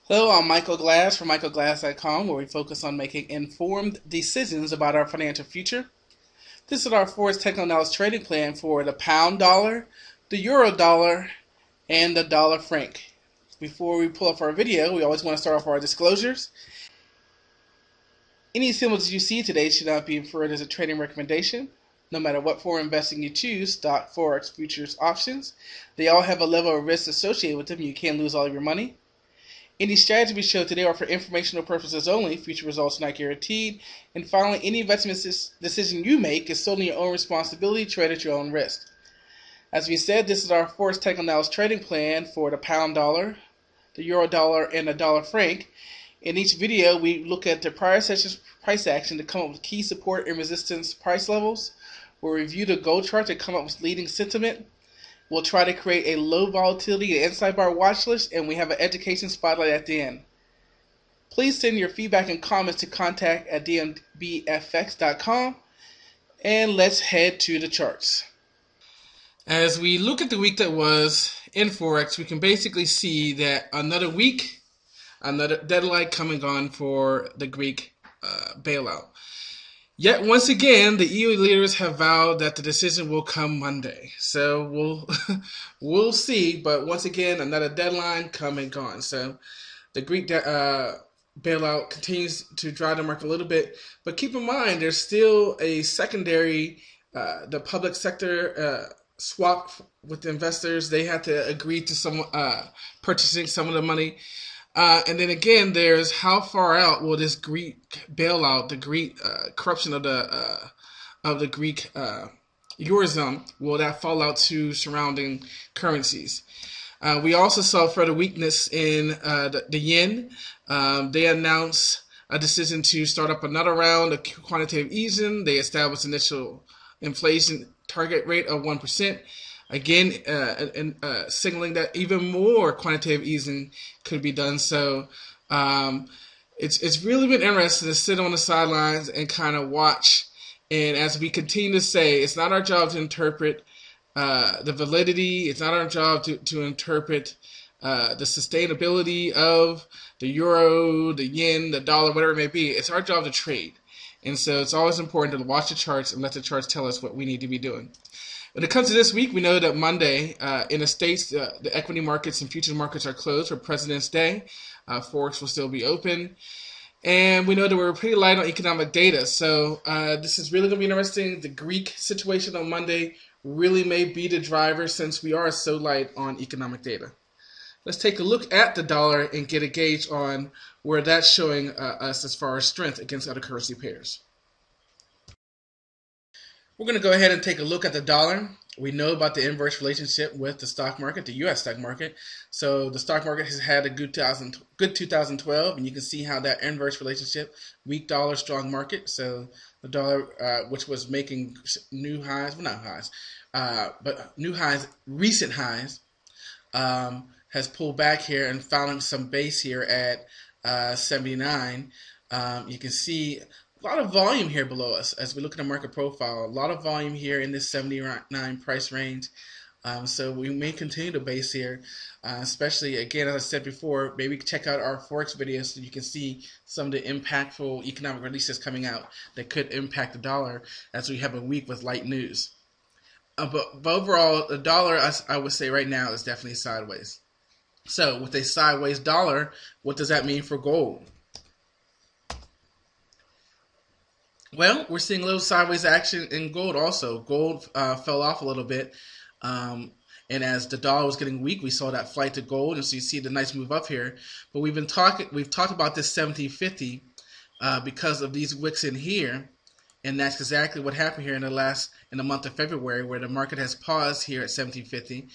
Hello, I'm Michael Glass from michaelglass.com, where we focus on making informed decisions about our financial future. This is our forex technical analysis trading plan for the pound dollar, the euro dollar, and the dollar franc. Before we pull up our video, we always want to start off our disclosures. Any symbols you see today should not be inferred as a trading recommendation. No matter what form of investing you choose, stock, forex, futures, options, they all have a level of risk associated with them. You can lose all of your money. Any strategy we show today are for informational purposes only. Future results are not guaranteed. And finally, any investment decision you make is solely your own responsibility. Trade at your own risk. As we said, this is our forex technical analysis trading plan for the pound dollar, the euro dollar, and the dollar franc. In each video, we look at the prior session's price action to come up with key support and resistance price levels. We'll review the gold chart to come up with leading sentiment. We'll try to create a low volatility and inside bar watch list, and we have an education spotlight at the end. Please send your feedback and comments to contact@dmbfx.com, and let's head to the charts. As we look at the week that was in Forex, we can basically see that another week, another deadline coming on for the Greek bailout. Yet once again, the EU leaders have vowed that the decision will come Monday. So we'll see. But once again, another deadline come and gone. So the Greek bailout continues to drive the market a little bit. But keep in mind, there's still a secondary, the public sector swap with the investors. They have to agree to some purchasing some of the money. And then again, there's how far out will this Greek bailout, the Greek corruption of the Greek Eurozone, will that fall out to surrounding currencies? We also saw further weakness in the yen. They announced a decision to start up another round of quantitative easing. They established initial inflation target rate of 1%. Again, signaling that even more quantitative easing could be done. So it's really been interesting to sit on the sidelines and kind of watch. And as we continue to say, it's not our job to interpret the validity. It's not our job to interpret the sustainability of the euro, the yen, the dollar, whatever it may be. It's our job to trade. And so it's always important to watch the charts and let the charts tell us what we need to be doing. When it comes to this week, we know that Monday in the States, the equity markets and futures markets are closed for President's Day. Forex will still be open. And we know that we're pretty light on economic data. So this is really going to be interesting. The Greek situation on Monday really may be the driver since we are so light on economic data. Let's take a look at the dollar and get a gauge on where that's showing us as far as strength against other currency pairs. We're going to go ahead and take a look at the dollar. We know about the inverse relationship with the stock market, the U.S. stock market. So the stock market has had a good 2012, and you can see how that inverse relationship, weak dollar, strong market. So the dollar, which was making new highs, well, not highs, but new highs, recent highs, has pulled back here and found some base here at 79. You can see a lot of volume here below us as we look at the market profile. A lot of volume here in this 79 price range. So we may continue to base here, especially, again, as I said before, maybe check out our Forex videos so you can see some of the impactful economic releases coming out that could impact the dollar as we have a week with light news. But overall, the dollar, I would say right now, is definitely sideways. So with a sideways dollar, what does that mean for gold? Well, we're seeing a little sideways action in gold also. Gold fell off a little bit. And as the dollar was getting weak, we saw that flight to gold. And so you see the nice move up here. But we've talked about this 1750 because of these wicks in here. And that's exactly what happened here in the month of February, where the market has paused here at 1750.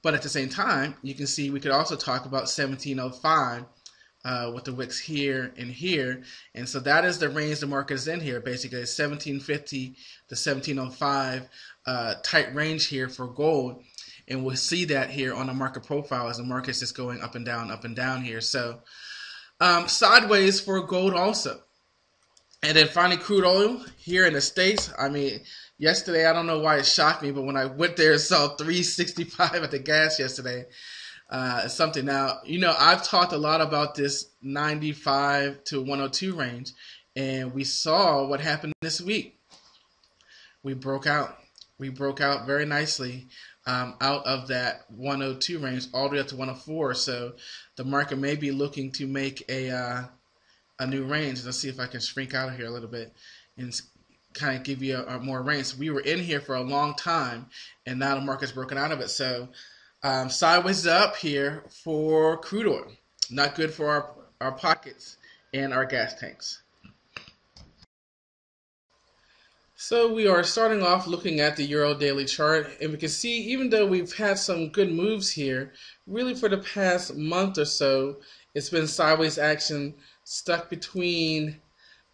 But at the same time, you can see we could also talk about 1705. With the wicks here and here, and so that is the range the market is in here. Basically, 1750 to 1705 tight range here for gold, and we'll see that here on the market profile as the market is just going up and down here. So sideways for gold also, and then finally crude oil here in the States. I mean, yesterday I don't know why it shocked me, but when I went there and saw 365 at the gas yesterday. something. Now, I've talked a lot about this 95 to 102 range, and we saw what happened this week. We broke out. We broke out very nicely out of that 102 range all the way up to 104. So the market may be looking to make a new range. Let's see if I can shrink out of here a little bit and kind of give you a more range. So we were in here for a long time, and now the market's broken out of it. So sideways up here for crude oil. Not good for our pockets and our gas tanks. So we are starting off looking at the Euro daily chart, and we can see even though we've had some good moves here, really for the past month or so, it's been sideways action stuck between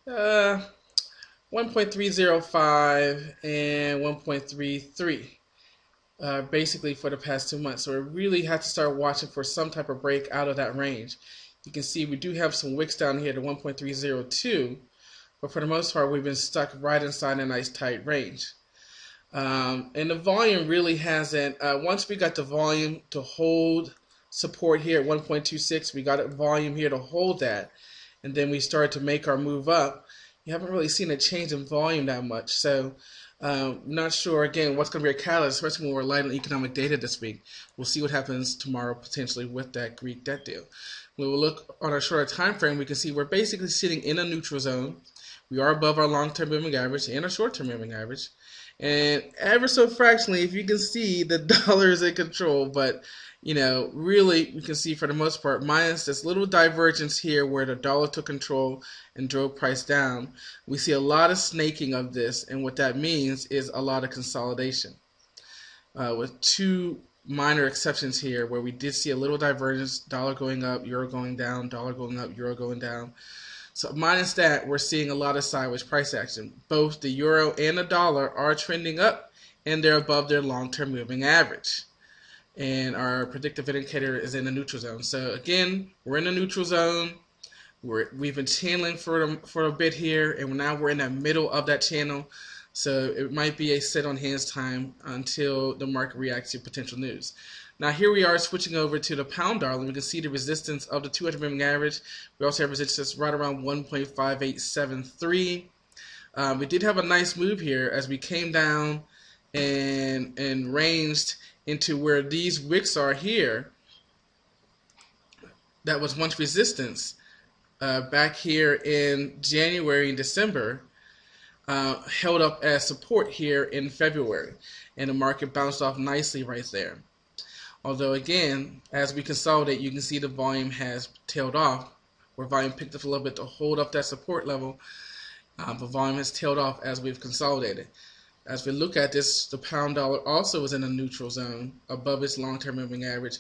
1.305 and 1.33. Basically for the past 2 months. So we really have to start watching for some type of break out of that range. You can see we do have some wicks down here to 1.302, but for the most part we've been stuck right inside a nice tight range. And the volume really hasn't, once we got the volume to hold support here at 1.26, we got a volume here to hold that, and then we started to make our move up. You haven't really seen a change in volume that much. So not sure, again, what's going to be a catalyst, especially when we're light on economic data this week. We'll see what happens tomorrow potentially with that Greek debt deal. When we look on our shorter time frame, we can see we're basically sitting in a neutral zone. We are above our long-term moving average and our short-term moving average. And ever so fractionally, if you can see, the dollar is in control. But, really, we can see for the most part, minus this little divergence here where the dollar took control and drove price down, we see a lot of snaking of this. And what that means is a lot of consolidation. With two minor exceptions here where we did see a little divergence, dollar going up, euro going down, dollar going up, euro going down. So minus that, we're seeing a lot of sideways price action. Both the euro and the dollar are trending up, and they're above their long-term moving average. And our predictive indicator is in the neutral zone. So again, we're in the neutral zone. We've been channeling for a bit here, and now we're in the middle of that channel. So it might be a sit on hands time until the market reacts to potential news. Now here we are switching over to the pound dollar. We can see the resistance of the 200 moving average. We also have resistance right around 1.5873. We did have a nice move here as we came down and ranged into where these wicks are here. That was once resistance back here in January and December. Held up as support here in February, and the market bounced off nicely right there. Although again, as we consolidate, you can see the volume has tailed off, where volume picked up a little bit to hold up that support level, but volume has tailed off as we've consolidated. As we look at this, the pound dollar also is in a neutral zone above its long-term moving average.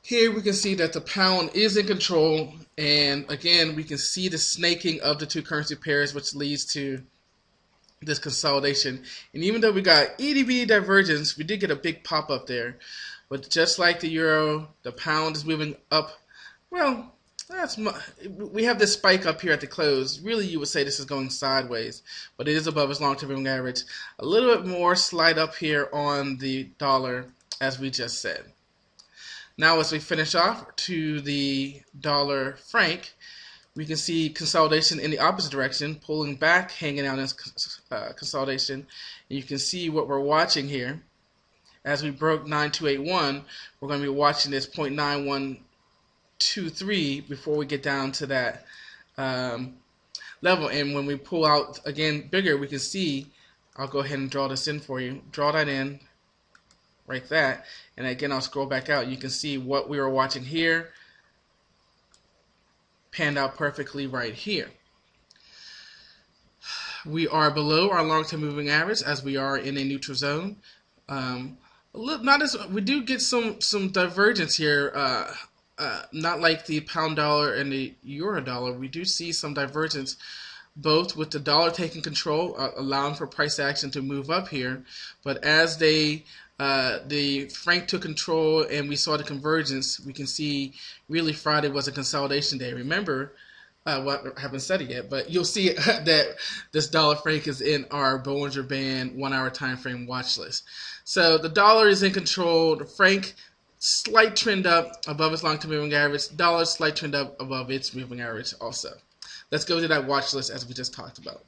Here we can see that the pound is in control, and again, we can see the snaking of the two currency pairs, which leads to this consolidation. And even though we got EDB divergence, we did get a big pop up there. But just like the euro, the pound is moving up. Well, we have this spike up here at the close. Really, you would say this is going sideways, but it is above its long-term moving average. A little bit more slide up here on the dollar, as we just said. Now, as we finish off to the dollar franc, we can see consolidation in the opposite direction, pulling back, hanging out in consolidation. And you can see what we're watching here. As we broke 9281, we're going to be watching this 0.9123 before we get down to that level. And when we pull out again bigger, we can see, I'll go ahead and draw this in for you. Draw that in, like that. And again, I'll scroll back out. You can see what we were watching here panned out perfectly right here. We are below our long-term moving average as we are in a neutral zone. We do get some divergence here, not like the pound dollar and the euro dollar. We do see some divergence, both with the dollar taking control, allowing for price action to move up here, but as the franc took control and we saw the convergence, we can see really Friday was a consolidation day. Remember, well, I haven't said it yet, but you'll see that this dollar franc is in our Bollinger Band 1 hour time frame watch list. So the dollar is in control. The franc slight trend up above its long-term moving average. Dollar, slight trend up above its moving average also. Let's go to that watch list as we just talked about.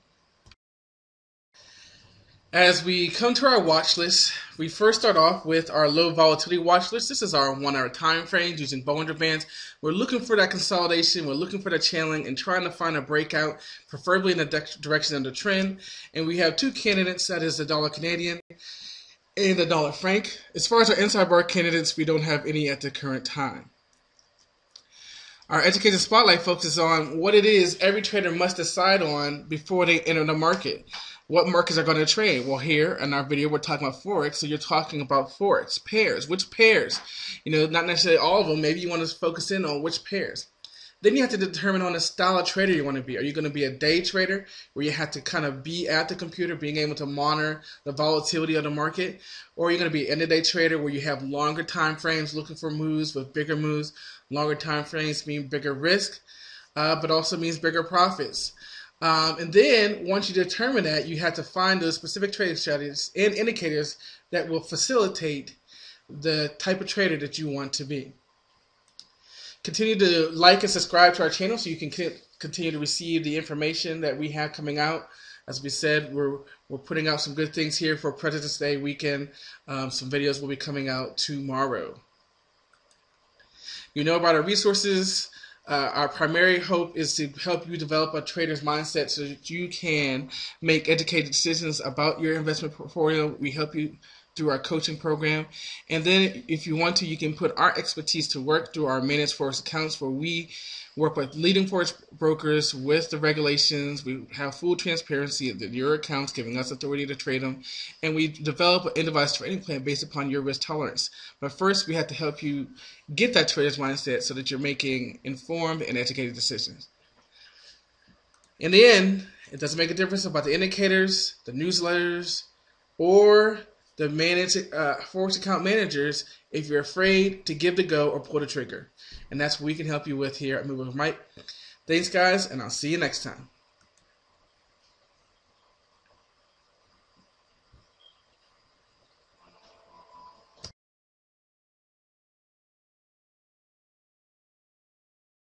As we come to our watch list, we first start off with our low volatility watch list. This is our 1 hour time frames using Bollinger Bands. We're looking for that consolidation. We're looking for the channeling and trying to find a breakout, preferably in the direction of the trend. And we have two candidates, that is the dollar Canadian and the dollar franc. As far as our inside bar candidates, we don't have any at the current time. Our education spotlight focuses on what it is every trader must decide on before they enter the market. What markets are going to trade? Well, here in our video, we're talking about Forex, so you're talking about Forex pairs. Which pairs? Not necessarily all of them. Maybe you want to focus in on which pairs. Then you have to determine on the style of trader you want to be. Are you going to be a day trader where you have to kind of be at the computer, being able to monitor the volatility of the market? Or are you going to be an end-of-day trader where you have longer time frames looking for moves with bigger moves? Longer time frames mean bigger risk, but also means bigger profits. And then once you determine that, you have to find those specific trading strategies and indicators that will facilitate the type of trader that you want to be. Continue to like and subscribe to our channel so you can continue to receive the information that we have coming out. As we said, we're putting out some good things here for President's Day weekend. Some videos will be coming out tomorrow. You know about our resources. Our primary hope is to help you develop a trader's mindset so that you can make educated decisions about your investment portfolio. We help you through our coaching program. And then if you want to, you can put our expertise to work through our managed forex accounts, where we work with leading forex brokers with the regulations. We have full transparency of your accounts, giving us authority to trade them. And we develop an individualized trading plan based upon your risk tolerance. But first, we have to help you get that trader's mindset so that you're making informed and educated decisions. In the end, it doesn't make a difference about the indicators, the newsletters, or the forex account managers if you're afraid to give the go or pull the trigger. And that's what we can help you with here at Move with Mike. Thanks, guys, and I'll see you next time.